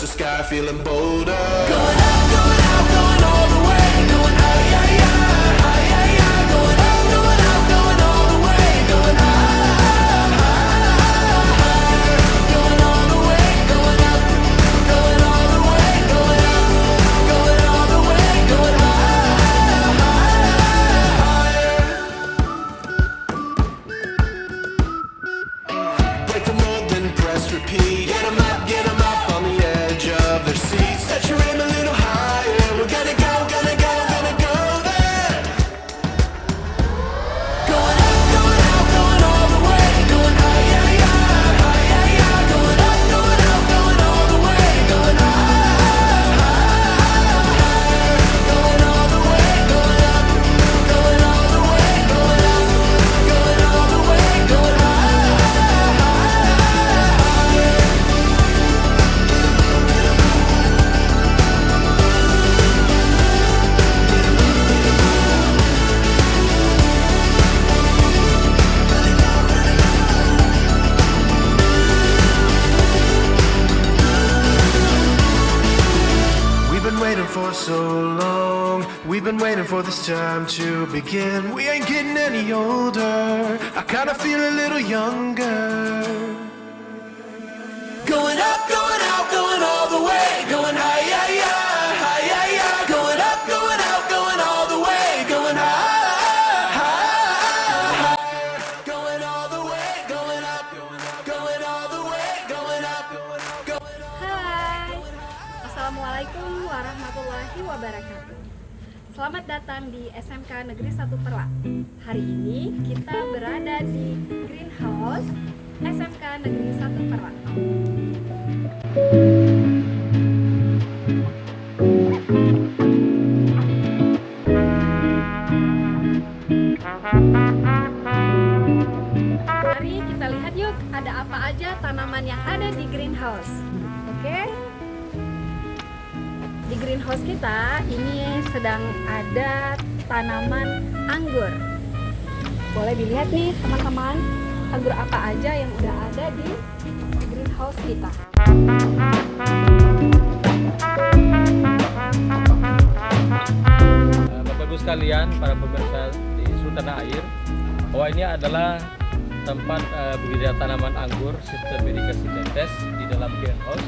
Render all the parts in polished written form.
the sky, feeling bolder. Going up, going out, going all the way. Going high, yeah, yeah, high, yeah, yeah. Going up, going out, going all the way. Going high, higher. Going all the way, going up. Going all the way, going up. Going all the way, going higher. Break the mold, then press repeat. Get 'em up on the edge of their seats. Set your aim a little higher. We're gonna go, gonna go, gonna go there. Going up, going out, going all the way. Going high, yeah, yeah, high, yeah, yeah. Going up, going out, going all the way. Going high, higher. Going all the way, going up. Going all the way, going up. Going all the way, going high. We've been waiting for so long. We've been waiting for this time to begin. We ain't getting any older. I kinda feel a little younger. Going up, going out, going all the way. Going high, yeah, yeah, high, yeah, yeah. Going up, going out, going all the way. Going high, higher. Going all the way, going up. Going all the way, going up. Going all. Hai, Assalamualaikum warahmatullahi wabarakatuh. Selamat datang di SMK Negeri 1 Perlak. Hari ini kita berada di Greenhouse SMK Negeri 1 Perlak. Mari kita lihat yuk, ada apa aja tanaman yang ada di greenhouse. Oke? Di greenhouse kita ini sedang ada tanaman anggur. Boleh dilihat nih teman-teman, anggur apa aja yang udah ada di greenhouse kita. Bapak Ibu sekalian, para pemirsa di seluruh tanah air, bahwa ini adalah tempat budidaya tanaman anggur sistem irigasi tetes di dalam greenhouse.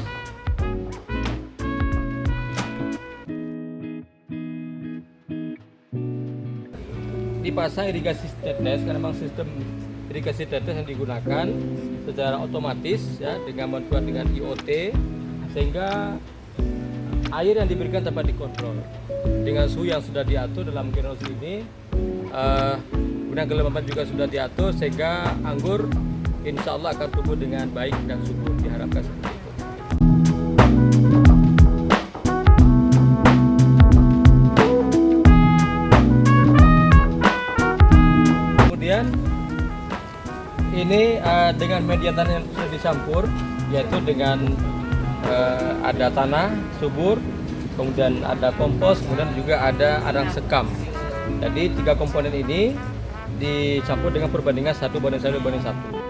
Dipasang irigasi tetes karena memang sistem irigasi tetes yang digunakan secara otomatis ya, dengan bantuan dengan IoT, sehingga air yang diberikan dapat dikontrol dengan suhu yang sudah diatur dalam greenhouse ini. Kemudian kelembapan juga sudah diatur sehingga anggur insya Allah akan tumbuh dengan baik dan subur, diharapkan seperti itu. Kemudian ini dengan media tanah yang sudah dicampur, yaitu dengan ada tanah subur, kemudian ada kompos, kemudian juga ada arang sekam. Jadi 3 komponen ini dicampur dengan perbandingan 1:1:1.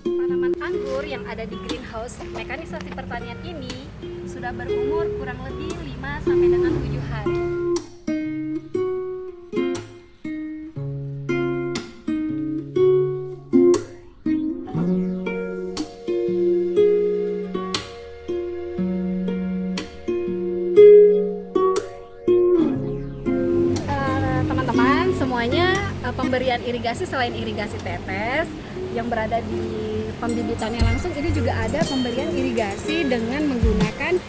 Tanaman anggur yang ada di greenhouse mekanisasi pertanian ini sudah berumur kurang lebih 5 sampai dengan 7 hari. Teman-teman semuanya, pemberian irigasi selain irigasi tetes yang berada di pembibitannya langsung, ini juga ada pemberian irigasi dengan menggunakan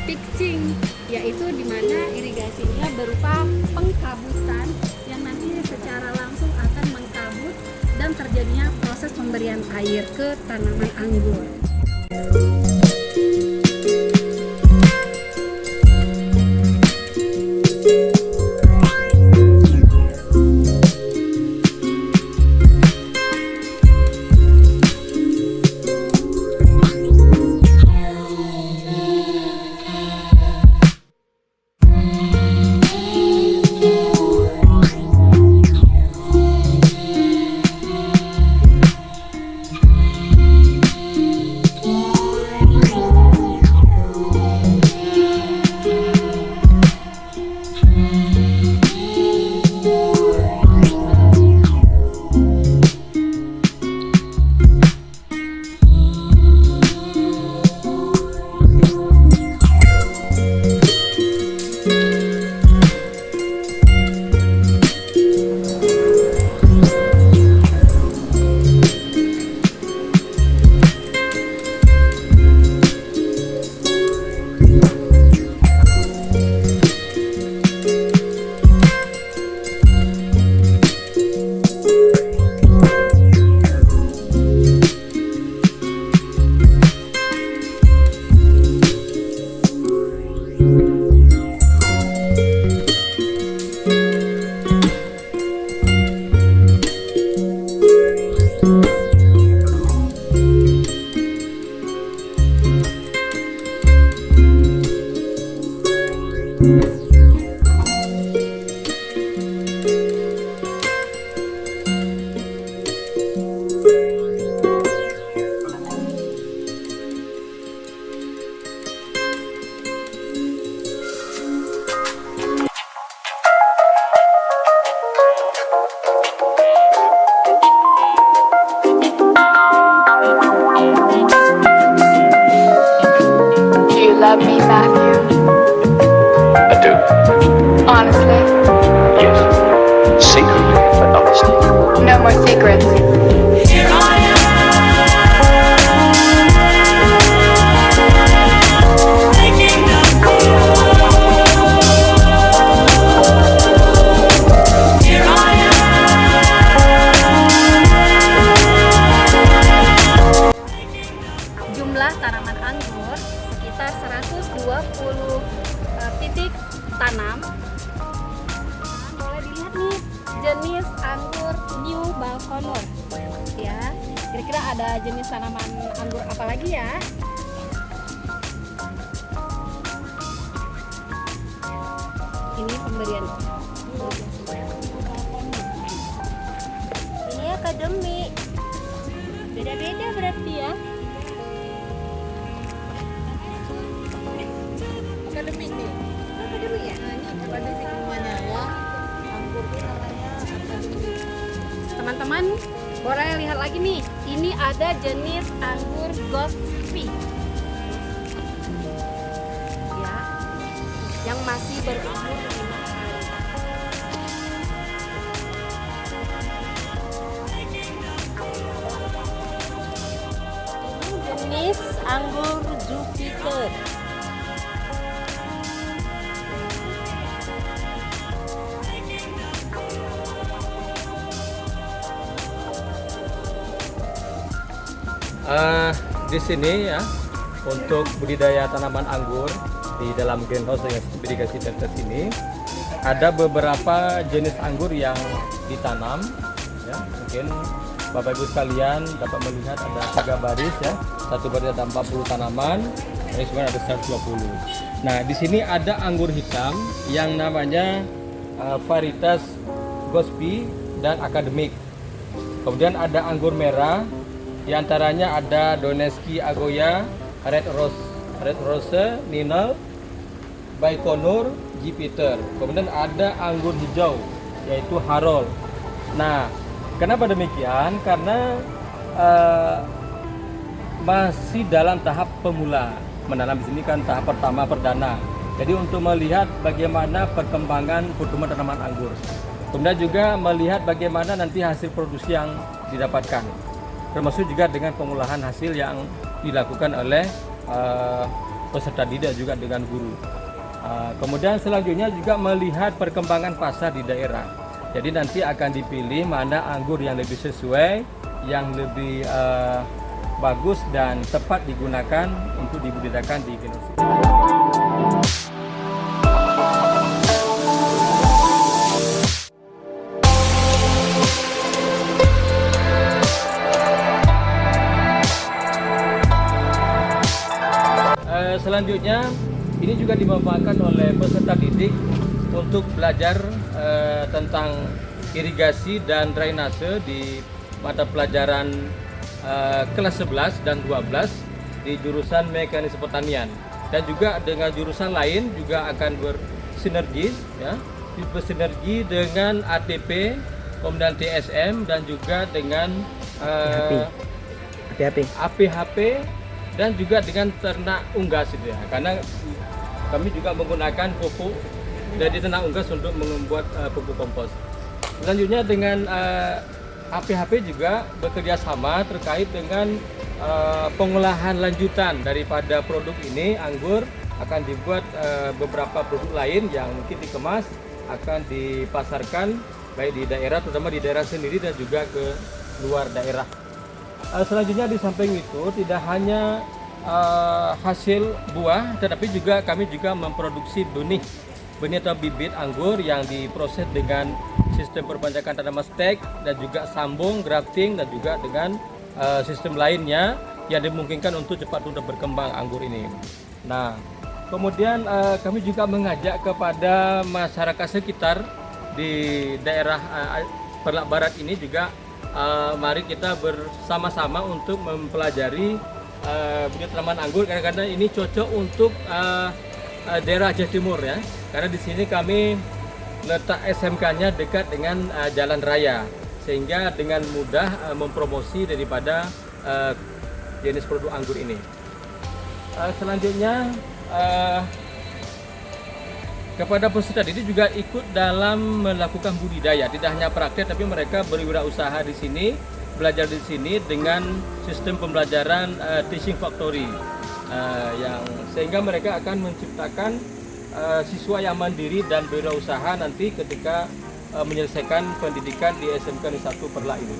pitching, yaitu di mana irigasinya berupa pengkabutan yang nanti secara langsung akan mengkabut dan terjadinya proses pemberian air ke tanaman anggur. secretly for honesty. No more secrets. Here I am, waking up. Here I Jumlah tanaman anggur sekitar 120 titik tanam. Boleh dilihat nih jenis anggur New Balconur ya. Kira-kira ada jenis tanaman anggur apa lagi ya? Ini pemberian. Ini akademi. Beda-beda berarti ya. Akademik nih. Akademik ya? Nah, ini akademik namanya ya. Anggur ini namanya akademik. Teman-teman, boleh lihat lagi nih. Ini ada jenis anggur Gospi. Ya. Yang masih berumur 5 hari. Ini jenis anggur Jupiter. Di sini ya untuk budidaya tanaman anggur di dalam greenhouse yang irigasi tetes ini ada beberapa jenis anggur yang ditanam ya. Mungkin Bapak Ibu sekalian dapat melihat ada 3 baris ya. Satu baris ada 40 tanaman, baris kemudian ada 120. Nah, di sini ada anggur hitam yang namanya varietas Gospi dan akademik. Kemudian ada anggur merah, di antaranya ada Donetski Agoya, Red Rose, Ninal, Baikonur, Jupiter. Kemudian ada anggur hijau yaitu Harold. Nah, kenapa demikian? Karena masih dalam tahap pemula. Menanam di sini kan tahap pertama perdana. Jadi untuk melihat bagaimana perkembangan pertumbuhan tanaman anggur. Kemudian juga melihat bagaimana nanti hasil produksi yang didapatkan. Termasuk juga dengan pengolahan hasil yang dilakukan oleh peserta didik juga dengan guru. Kemudian selanjutnya juga melihat perkembangan pasar di daerah. Jadi nanti akan dipilih mana anggur yang lebih sesuai, yang lebih bagus dan tepat digunakan untuk dibudidayakan di greenhouse. Selanjutnya ini juga dimanfaatkan oleh peserta didik untuk belajar tentang irigasi dan drainase di mata pelajaran kelas 11 dan 12 di jurusan mekanisme pertanian, dan juga dengan jurusan lain juga akan bersinergi ya, bersinergi dengan ATP, kemudian TSM dan juga dengan APHP dan juga dengan ternak unggas itu ya, karena kami juga menggunakan pupuk dari ternak unggas untuk membuat pupuk kompos. Selanjutnya dengan APHP juga bekerja sama terkait dengan pengolahan lanjutan daripada produk ini. Anggur akan dibuat beberapa produk lain yang mungkin dikemas akan dipasarkan baik di daerah, terutama di daerah sendiri dan juga ke luar daerah. Selanjutnya di samping itu tidak hanya hasil buah, tetapi juga kami juga memproduksi benih atau bibit anggur yang diproses dengan sistem perpanjangan tanaman stek dan juga sambung, grafting dan juga dengan sistem lainnya yang dimungkinkan untuk cepat untuk berkembang anggur ini. Nah, kemudian kami juga mengajak kepada masyarakat sekitar di daerah Perlak Barat ini juga mari kita bersama-sama untuk mempelajari budidaya tanaman anggur, karena ini cocok untuk daerah Aceh Timur ya. Karena di sini kami letak SMK-nya dekat dengan jalan raya, sehingga dengan mudah mempromosi daripada jenis produk anggur ini. Selanjutnya kepada peserta didik juga ikut dalam melakukan budidaya, tidak hanya praktek tapi mereka berwirausaha di sini, belajar di sini dengan sistem pembelajaran teaching factory yang sehingga mereka akan menciptakan siswa yang mandiri dan berwirausaha nanti ketika menyelesaikan pendidikan di SMK Negeri 1 Perlak ini.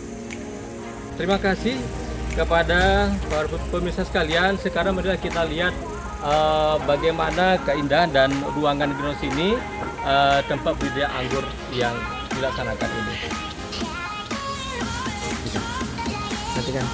Terima kasih kepada para pemirsa sekalian. Sekarang mari kita lihat bagaimana keindahan dan ruangan greenhouse ini, tempat budidaya anggur yang dilaksanakan ini. Nanti kan.